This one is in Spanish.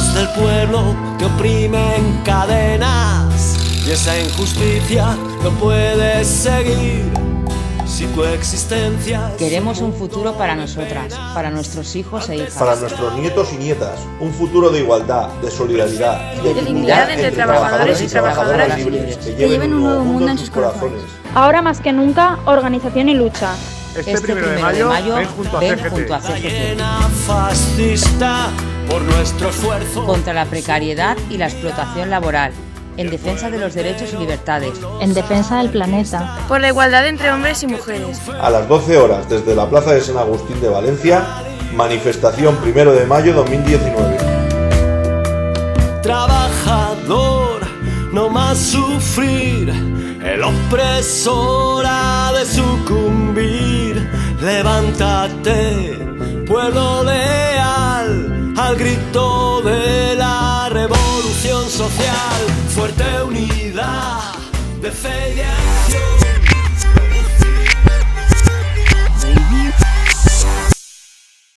voz del pueblo te oprime en cadenas y esa injusticia no puede seguir si tu existencia... Queremos un futuro para nosotras, para nuestros hijos e hijas. Para nuestros nietos y nietas, un futuro de igualdad, de solidaridad y de dignidad entre trabajadores y trabajadoras libres, que lleven un nuevo mundo en sus corazones. Ahora más que nunca, organización y lucha. Este 1 de mayo, ven junto a CGT. Fascista por nuestro esfuerzo. Contra la precariedad y la explotación laboral. En defensa de los derechos y libertades. En defensa del planeta. Por la igualdad entre hombres y mujeres. A las 12 horas desde la Plaza de San Agustín de Valencia, manifestación 1 de mayo 2019. Trabajador, no más sufrir, el opresor ha de sucumbir. Levántate, pueblo leal, al grito de la revolución social. Fuerte unidad de fe y de